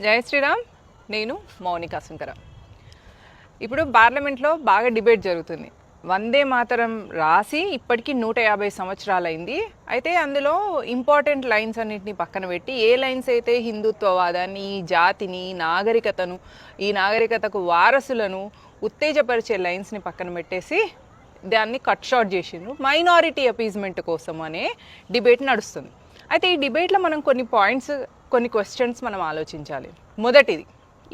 జై శ్రీరామ్. నేను మౌనిక సుంకర. ఇప్పుడు పార్లమెంట్లో బాగా డిబేట్ జరుగుతుంది. వందే మాతరం రాసి ఇప్పటికీ 150 సంవత్సరాలైంది. అయితే అందులో ఇంపార్టెంట్ లైన్స్ అన్నింటినీ పక్కన పెట్టి ఏ లైన్స్ అయితే హిందుత్వవాదాన్ని, ఈ జాతిని, నాగరికతను, ఈ నాగరికతకు వారసులను ఉత్తేజపరిచే లైన్స్ని పక్కన పెట్టేసి దాన్ని కట్ షార్ట్ చేసిండ్రు. మైనారిటీ అపీజ్మెంట్ కోసం అనే డిబేట్ నడుస్తుంది. అయితే ఈ డిబేట్లో మనం కొన్ని క్వశ్చన్స్ మనం ఆలోచించాలి. మొదటిది,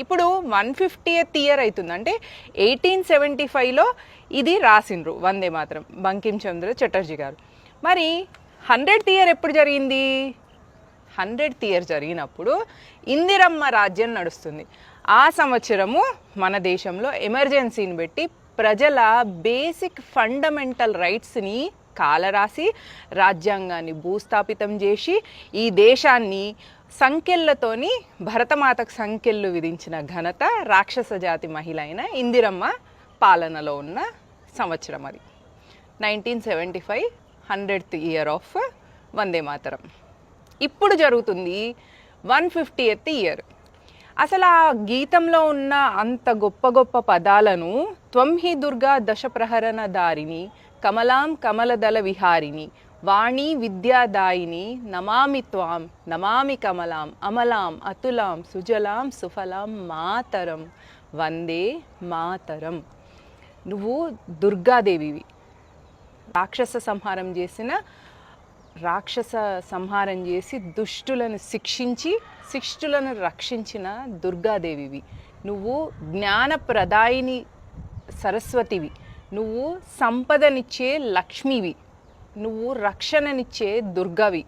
ఇప్పుడు 150th ఇయర్ అవుతుంది, అంటే 1875లో ఇది రాసిండ్రు వందే మాతరం బంకిం చంద్ర చటర్జీ గారు. మరి 100th ఇయర్ ఎప్పుడు జరిగింది? 100th ఇయర్ జరిగినప్పుడు ఇందిరమ్మ రాజ్యం నడుస్తుంది. ఆ సంవత్సరము మన దేశంలో ఎమర్జెన్సీని పెట్టి ప్రజల బేసిక్ ఫండమెంటల్ రైట్స్ని కాలరాసి రాజ్యాంగాన్ని భూస్థాపితం చేసి ఈ దేశాన్ని సంఖ్యలతోని భరతమాతకు సంఖ్యలు విధించిన ఘనత రాక్షస జాతి మహిళ అయిన ఇందిరమ్మ పాలనలో ఉన్న సంవత్సరం అది. 1975 100th year of Vande Mataram. ఇప్పుడు జరుగుతుంది 150th ఇయర్. అసలు ఆ గీతంలో ఉన్న అంత గొప్ప గొప్ప పదాలను త్వం హి దుర్గా దశ ప్రహరణ దారిని కమలాం కమలదళ విహారిని వాణి విద్యాదాయిని నమామి త్వాం నమామి కమలాం అమలాం అతులాం సుజలాం సుఫలాం మాతరం వందే మాతరం. నువ్వు దుర్గాదేవివి. రాక్షస సంహారం చేసి దుష్టులను శిక్షించి శిష్టులను రక్షించిన దుర్గాదేవివి. నువ్వు జ్ఞానప్రదాయిని సరస్వతివి. నువ్వు సంపదనిచ్చే లక్ష్మివి. నువ్వు రక్షణనిచ్చే దుర్గవి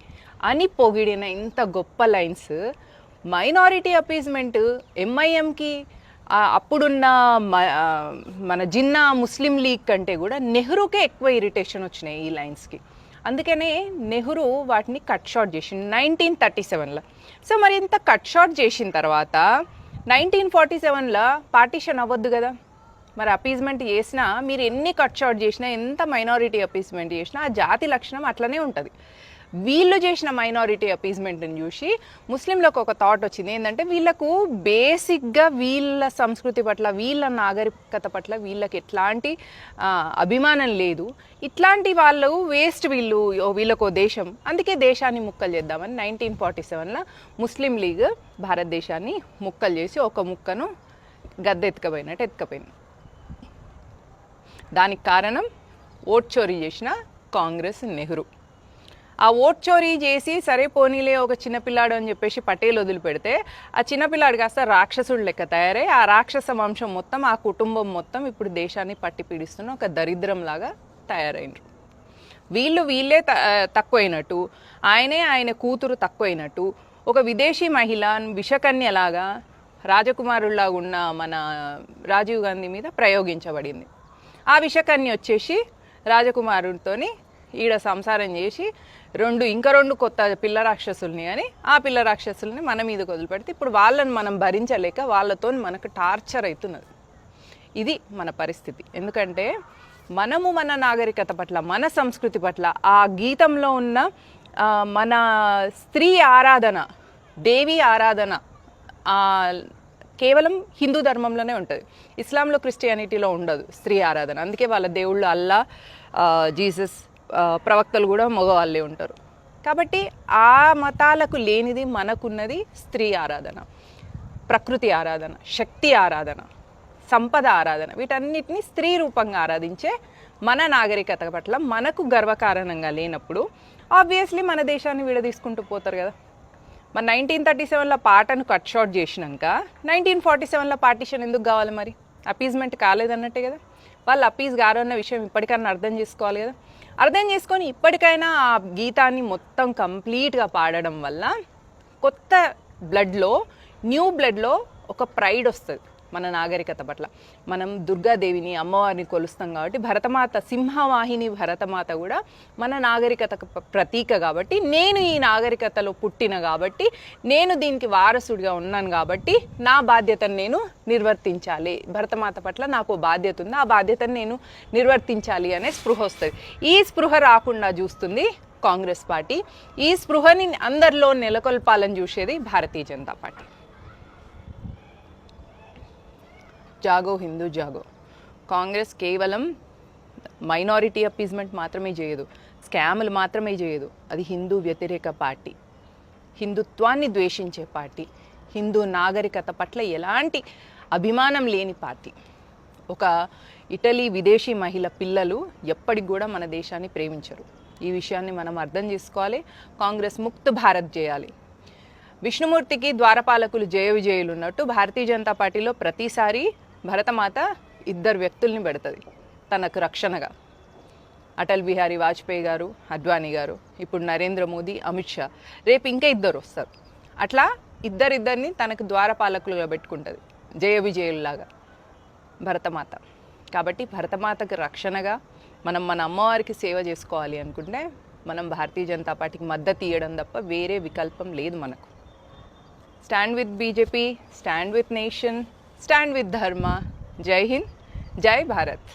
అని పొగిడిన ఇంత గొప్ప లైన్స్ మైనారిటీ అపీజ్మెంట్ ఎంఐఎంకి అప్పుడున్న మన జిన్నా ముస్లిం లీగ్ కంటే కూడా నెహ్రూకే ఎక్కువ ఇరిటేషన్ వచ్చినాయి ఈ లైన్స్కి. అందుకనే నెహ్రూ వాటిని కట్ షార్ట్ చేసింది 1937లో. సో మరి ఇంత కట్ షార్ట్ చేసిన తర్వాత 1947లో పార్టీషన్ అవ్వద్దు కదా. మరి అపీజ్మెంట్ చేసినా మీరు ఎన్ని కట్ షార్ట్ చేసినా, ఎంత మైనారిటీ అపీజ్మెంట్ చేసినా ఆ జాతి లక్షణం అట్లనే ఉంటుంది. వీళ్ళు చేసిన మైనారిటీ అపీజ్మెంట్ని చూసి ముస్లింలకు ఒక థాట్ వచ్చింది, ఏంటంటే వీళ్ళకు బేసిక్గా వీళ్ళ సంస్కృతి పట్ల, వీళ్ళ నాగరికత పట్ల వీళ్ళకి ఎట్లాంటి అభిమానం లేదు. ఇట్లాంటి వాళ్ళు వేస్ట్, వీళ్ళకో దేశం, అందుకే దేశాన్ని ముక్కలు చేద్దామని 1947లో ముస్లిం లీగ్ భారతదేశాన్ని ముక్కలు చేసి ఒక ముక్కను ఎత్తుకపోయింది. దానికి కారణం ఓట్ చోరీ చేసిన కాంగ్రెస్, నెహ్రూ. ఆ ఓట్ చోరీ చేసి సరే పోనీలే ఒక చిన్నపిల్లాడు అని చెప్పేసి పటేల్ వదిలిపెడితే ఆ చిన్నపిల్లాడు కాస్త రాక్షసుడు లెక్క తయారై ఆ రాక్షస వంశం మొత్తం, ఆ కుటుంబం మొత్తం ఇప్పుడు దేశాన్ని పట్టి పీడిస్తున్న ఒక దరిద్రంలాగా తయారైనరు. వీళ్ళే తక్కువైనట్టు, ఆయన కూతురు తక్కువైనట్టు, ఒక విదేశీ మహిళ విషకన్యలాగా రాజకుమారుల్లాగా ఉన్న మన రాజీవ్ గాంధీ మీద ప్రయోగించబడింది. ఆ విషకన్య వచ్చేసి రాజకుమారుడితోని ఈడ సంసారం చేసి ఇంకా రెండు కొత్త పిల్ల రాక్షసుల్ని అని ఆ పిల్ల రాక్షసుల్ని మన మీదకి వదిలిపెడితే ఇప్పుడు వాళ్ళని మనం భరించలేక వాళ్ళతో మనకు టార్చర్ అవుతున్నది. ఇది మన పరిస్థితి. ఎందుకంటే మనము మన నాగరికత పట్ల, మన సంస్కృతి పట్ల, ఆ గీతంలో ఉన్న మన స్త్రీ ఆరాధన, దేవి ఆరాధన కేవలం హిందూ ధర్మంలోనే ఉంటుంది. ఇస్లాంలో, క్రిస్టియానిటీలో ఉండదు స్త్రీ ఆరాధన. అందుకే వాళ్ళ దేవుళ్ళు అల్లా, జీసస్, ప్రవక్తలు కూడా మగవాళ్ళే ఉంటారు. కాబట్టి ఆ మతాలకు లేనిది మనకున్నది స్త్రీ ఆరాధన, ప్రకృతి ఆరాధన, శక్తి ఆరాధన, సంపద ఆరాధన. వీటన్నిటిని స్త్రీ రూపంగా ఆరాధించే మన నాగరికత పట్ల మనకు గర్వకారణంగా లేనప్పుడు ఆబ్వియస్లీ మన దేశాన్ని విడదీసుకుంటూ పోతారు కదా. మరి 1937లో పాటను కట్ షార్ట్ చేసినాక 1947లో పార్టీషన్ ఎందుకు కావాలి? మరి అపీజ్మెంట్ కాలేదన్నట్టే కదా. వాళ్ళు అపీజ్ గారు అన్న విషయం ఇప్పటికైనా అర్థం చేసుకోవాలి కదా. అర్థం చేసుకొని ఇప్పటికైనా ఆ గీతాన్ని మొత్తం కంప్లీట్గా పాడడం వల్ల కొత్త బ్లడ్లో, న్యూ బ్లడ్లో ఒక ప్రైడ్ వస్తుంది మన నాగరికత పట్ల. మనం దుర్గాదేవిని, అమ్మవారిని కొలుస్తాం కాబట్టి భరతమాత, సింహవాహిని భరతమాత కూడా మన నాగరికతకు ప్రతీక కాబట్టి, నేను ఈ నాగరికతలో పుట్టిన కాబట్టి, నేను దీనికి వారసుడిగా ఉన్నాను కాబట్టి నా బాధ్యతను నేను నిర్వర్తించాలి. భరతమాత పట్ల నాకు బాధ్యత ఉంది, ఆ బాధ్యతను నేను నిర్వర్తించాలి అనే స్పృహ వస్తుంది. ఈ స్పృహ రాకుండా చూస్తుంది కాంగ్రెస్ పార్టీ. ఈ స్పృహని అందరిలో నెలకొల్పాలని చూసేది భారతీయ జనతా పార్టీ. జాగో హిందూ జాగో. కాంగ్రెస్ కేవలం మైనారిటీ అప్పీజ్మెంట్ మాత్రమే చేయదు, స్కాములు మాత్రమే చేయదు. అది హిందూ వ్యతిరేక పార్టీ, హిందుత్వాన్ని ద్వేషించే పార్టీ, హిందూ నాగరికత పట్ల ఎలాంటి అభిమానం లేని పార్టీ. ఒక ఇటలీ విదేశీ మహిళ పిల్లలు ఎప్పటికి కూడా మన దేశాన్ని ప్రేమించరు. ఈ విషయాన్ని మనం అర్థం చేసుకోవాలి. కాంగ్రెస్ ముక్త భారత్ చేయాలి. విష్ణుమూర్తికి ద్వారపాలకులు జయ విజయులు ఉన్నట్టు భారతీయ జనతా పార్టీలో ప్రతిసారి భరతమాత ఇద్దరు వ్యక్తుల్ని పెడుతుంది తనకు రక్షణగా. అటల్ బిహారీ వాజ్పేయి గారు, అద్వానీ గారు, ఇప్పుడు నరేంద్ర మోదీ, అమిత్ షా, రేపు ఇంకా ఇద్దరు వస్తారు. అట్లా ఇద్దరిద్దరిని తనకు ద్వారపాలకులుగా పెట్టుకుంటుంది, జయ విజయుల్లాగా భరతమాత. కాబట్టి భరతమాతకు రక్షణగా మనం మన అమ్మవారికి సేవ చేసుకోవాలి అనుకుంటే మనం భారతీయ జనతా పార్టీకి మద్దతు ఇవ్వడం తప్ప వేరే వికల్పం లేదు మనకు. Stand with BJP, stand with nation, stand with ధర్మ. జై హింద్, జై భారత్.